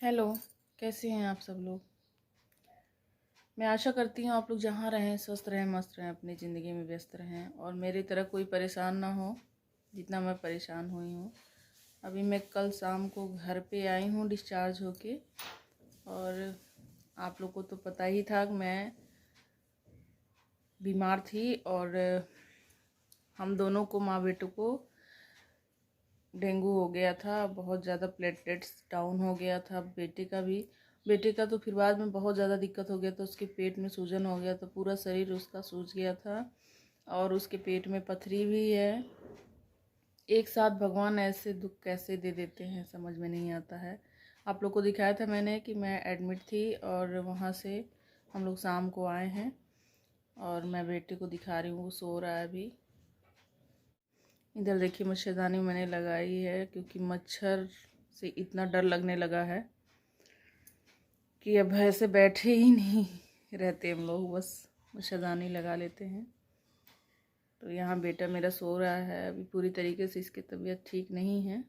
Hello. कैसे हैं आप सब लोग। मैं आशा करती हूँ आप लोग जहाँ रहें स्वस्थ रहें, मस्त रहें, अपनी ज़िंदगी में व्यस्त रहें और मेरी तरह कोई परेशान ना हो जितना मैं परेशान हुई हूँ। अभी मैं कल शाम को घर पे आई हूँ डिस्चार्ज होके, और आप लोग को तो पता ही था कि मैं बीमार थी और हम दोनों को, माँ बेटों को, डेंगू हो गया था। बहुत ज़्यादा प्लेटलेट्स डाउन हो गया था। बेटे का तो फिर बाद में बहुत ज़्यादा दिक्कत हो गया, तो उसके पेट में सूजन हो गया, तो पूरा शरीर उसका सूज गया था और उसके पेट में पथरी भी है। एक साथ भगवान ऐसे दुख कैसे दे देते हैं समझ में नहीं आता है। आप लोग को दिखाया था मैंने कि मैं एडमिट थी और वहाँ से हम लोग शाम को आए हैं और मैं बेटे को दिखा रही हूँ, वो सो रहा है अभी। इधर देखिए मच्छरदानी मैंने लगाई है क्योंकि मच्छर से इतना डर लगने लगा है कि अब ऐसे बैठे ही नहीं रहते हम लोग, बस मच्छरदानी लगा लेते हैं। तो यहाँ बेटा मेरा सो रहा है अभी, पूरी तरीके से इसकी तबीयत ठीक नहीं है।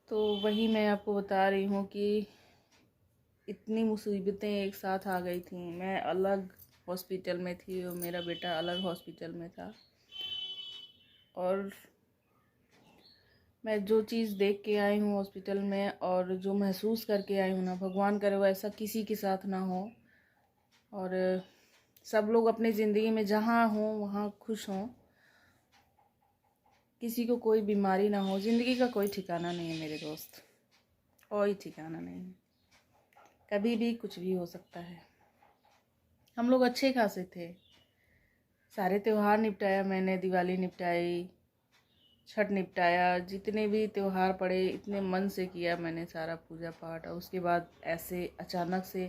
तो वही मैं आपको बता रही हूँ कि इतनी मुसीबतें एक साथ आ गई थी। मैं अलग हॉस्पिटल में थी और मेरा बेटा अलग हॉस्पिटल में था, और मैं जो चीज़ देख के आई हूँ हॉस्पिटल में और जो महसूस करके आई हूँ ना, भगवान करे वो ऐसा किसी के साथ ना हो, और सब लोग अपनी ज़िंदगी में जहाँ हों वहाँ खुश हों, किसी को कोई बीमारी ना हो। ज़िंदगी का कोई ठिकाना नहीं है मेरे दोस्त, कोई ठिकाना नहीं है, कभी भी कुछ भी हो सकता है। हम लोग अच्छे खासे थे, सारे त्यौहार निपटाया मैंने, दिवाली निपटाई, छठ निपटाया, जितने भी त्यौहार पड़े इतने मन से किया मैंने सारा पूजा पाठ। और उसके बाद ऐसे अचानक से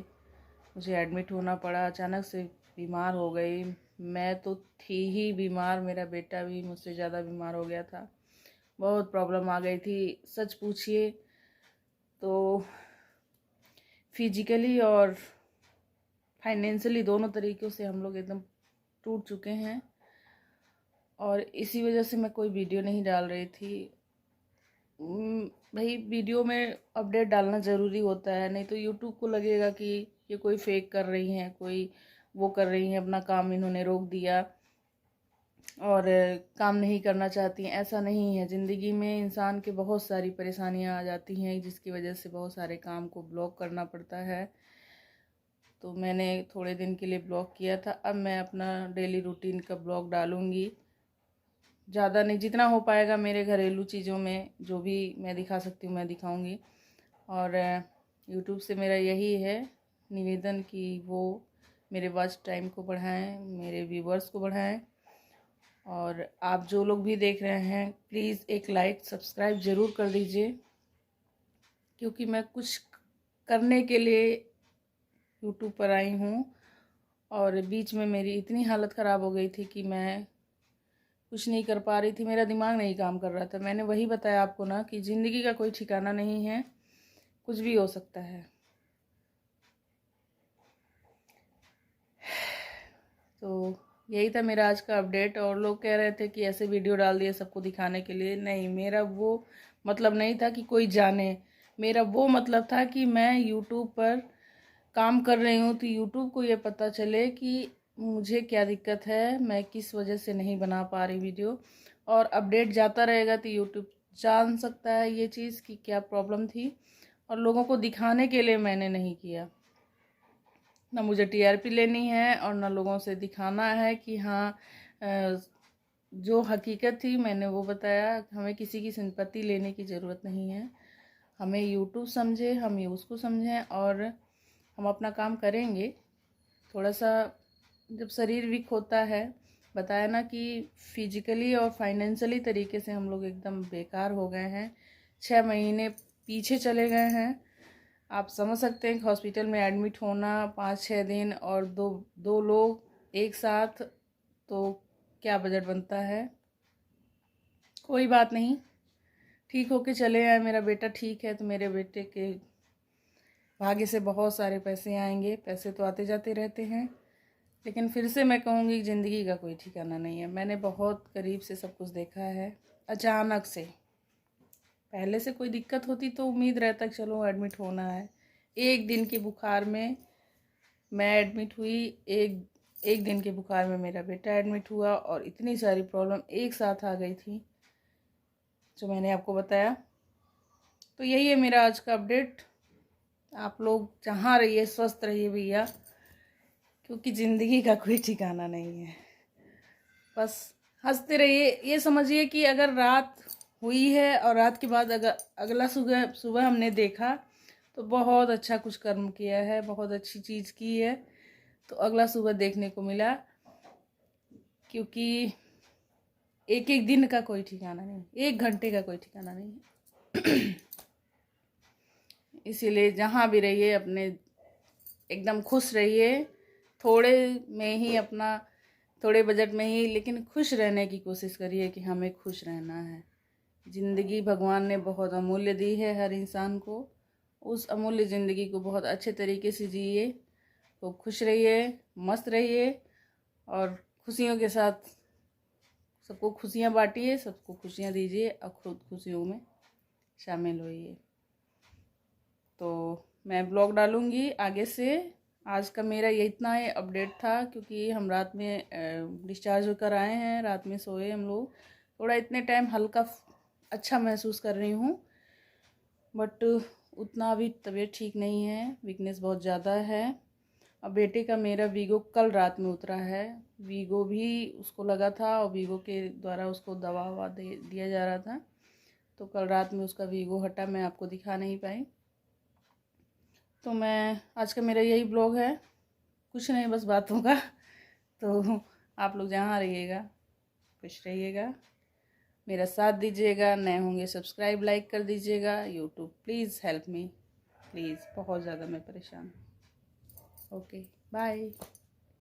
मुझे एडमिट होना पड़ा, अचानक से बीमार हो गई। मैं तो थी ही बीमार, मेरा बेटा भी मुझसे ज़्यादा बीमार हो गया था। बहुत प्रॉब्लम आ गई थी, सच पूछिए तो फिजिकली और फाइनेंशियली दोनों तरीक़ों से हम लोग एकदम टूट चुके हैं। और इसी वजह से मैं कोई वीडियो नहीं डाल रही थी। भाई वीडियो में अपडेट डालना ज़रूरी होता है, नहीं तो यूट्यूब को लगेगा कि ये कोई फेक कर रही हैं, कोई वो कर रही हैं, अपना काम इन्होंने रोक दिया और काम नहीं करना चाहती हैं। ऐसा नहीं है, ज़िंदगी में इंसान के बहुत सारी परेशानियां आ जाती हैं जिसकी वजह से बहुत सारे काम को ब्लॉक करना पड़ता है। तो मैंने थोड़े दिन के लिए ब्लॉक किया था, अब मैं अपना डेली रूटीन का ब्लॉग डालूँगी। ज़्यादा नहीं, जितना हो पाएगा मेरे घरेलू चीज़ों में जो भी मैं दिखा सकती हूँ मैं दिखाऊंगी। और यूट्यूब से मेरा यही है निवेदन कि वो मेरे वॉच टाइम को बढ़ाएं, मेरे व्यूवर्स को बढ़ाएं। और आप जो लोग भी देख रहे हैं प्लीज़ एक लाइक सब्सक्राइब ज़रूर कर दीजिए, क्योंकि मैं कुछ करने के लिए यूट्यूब पर आई हूँ और बीच में मेरी इतनी हालत ख़राब हो गई थी कि मैं कुछ नहीं कर पा रही थी, मेरा दिमाग नहीं काम कर रहा था। मैंने वही बताया आपको ना कि ज़िंदगी का कोई ठिकाना नहीं है, कुछ भी हो सकता है। तो यही था मेरा आज का अपडेट। और लोग कह रहे थे कि ऐसे वीडियो डाल दिए सबको दिखाने के लिए, नहीं, मेरा वो मतलब नहीं था कि कोई जाने। मेरा वो मतलब था कि मैं यूट्यूब पर काम कर रही हूँ तो यूट्यूब को ये पता चले कि मुझे क्या दिक्कत है, मैं किस वजह से नहीं बना पा रही वीडियो। और अपडेट जाता रहेगा तो यूट्यूब जान सकता है ये चीज़ कि क्या प्रॉब्लम थी। और लोगों को दिखाने के लिए मैंने नहीं किया, ना मुझे टीआरपी लेनी है और ना लोगों से दिखाना है कि हाँ जो हकीकत थी मैंने वो बताया। हमें किसी की सिंपत्ति लेने की ज़रूरत नहीं है, हमें यूट्यूब समझे, हम यूज़ को समझें और हम अपना काम करेंगे। थोड़ा सा जब शरीर वीक होता है, बताया ना कि फिजिकली और फाइनेंशियली तरीके से हम लोग एकदम बेकार हो गए हैं, 6 महीने पीछे चले गए हैं। आप समझ सकते हैं कि हॉस्पिटल में एडमिट होना 5-6 दिन और दो दो लोग एक साथ, तो क्या बजट बनता है। कोई बात नहीं, ठीक होके चले आए। मेरा बेटा ठीक है तो मेरे बेटे के भाग्य से बहुत सारे पैसे आएंगे। पैसे तो आते जाते रहते हैं, लेकिन फिर से मैं कहूँगी ज़िंदगी का कोई ठिकाना नहीं है। मैंने बहुत करीब से सब कुछ देखा है, अचानक से पहले से कोई दिक्कत होती तो उम्मीद रहता कि चलो एडमिट होना है। एक दिन के बुखार में मैं एडमिट हुई, एक दिन के बुखार में मेरा बेटा एडमिट हुआ और इतनी सारी प्रॉब्लम एक साथ आ गई थी जो मैंने आपको बताया। तो यही है मेरा आज का अपडेट। आप लोग जहाँ रहिए स्वस्थ रहिए भैया, क्योंकि ज़िंदगी का कोई ठिकाना नहीं है। बस हंसते रहिए। ये समझिए कि अगर रात हुई है और रात के बाद अगर अगला सुबह सुबह हमने देखा तो बहुत अच्छा कुछ कर्म किया है, बहुत अच्छी चीज़ की है। तो अगला सुबह देखने को मिला, क्योंकि एक एक दिन का कोई ठिकाना नहीं, एक घंटे का कोई ठिकाना नहीं। इसीलिए जहाँ भी रहिए अपने एकदम खुश रहिए। थोड़े में ही अपना, थोड़े बजट में ही, लेकिन खुश रहने की कोशिश करिए कि हमें खुश रहना है। ज़िंदगी भगवान ने बहुत अमूल्य दी है हर इंसान को। उस अमूल्य ज़िंदगी को बहुत अच्छे तरीके से जिए। तो खुश रहिए, मस्त रहिए और खुशियों के साथ सबको खुशियाँ बांटिए, सबको खुशियाँ दीजिए और खुद खुशियों में शामिल होइए। तो मैं ब्लॉग डालूँगी आगे से। आज का मेरा ये इतना ही अपडेट था, क्योंकि हम रात में डिस्चार्ज होकर आए हैं, रात में सोए हम लोग। थोड़ा इतने टाइम हल्का अच्छा महसूस कर रही हूँ, बट उतना भी तबीयत ठीक नहीं है, वीकनेस बहुत ज़्यादा है। अब बेटे का मेरा वीगो कल रात में उतरा है। वीगो भी उसको लगा था और वीगो के द्वारा उसको दवा ववा दिया जा रहा था, तो कल रात में उसका वीगो हटा, मैं आपको दिखा नहीं पाई। तो मैं आज का मेरा यही ब्लॉग है, कुछ नहीं बस बातों का। तो आप लोग जहाँ रहिएगा खुश रहिएगा, मेरा साथ दीजिएगा। नए होंगे सब्सक्राइब लाइक कर दीजिएगा। YouTube please help me, please, बहुत ज़्यादा मैं परेशान हूँ। Okay bye.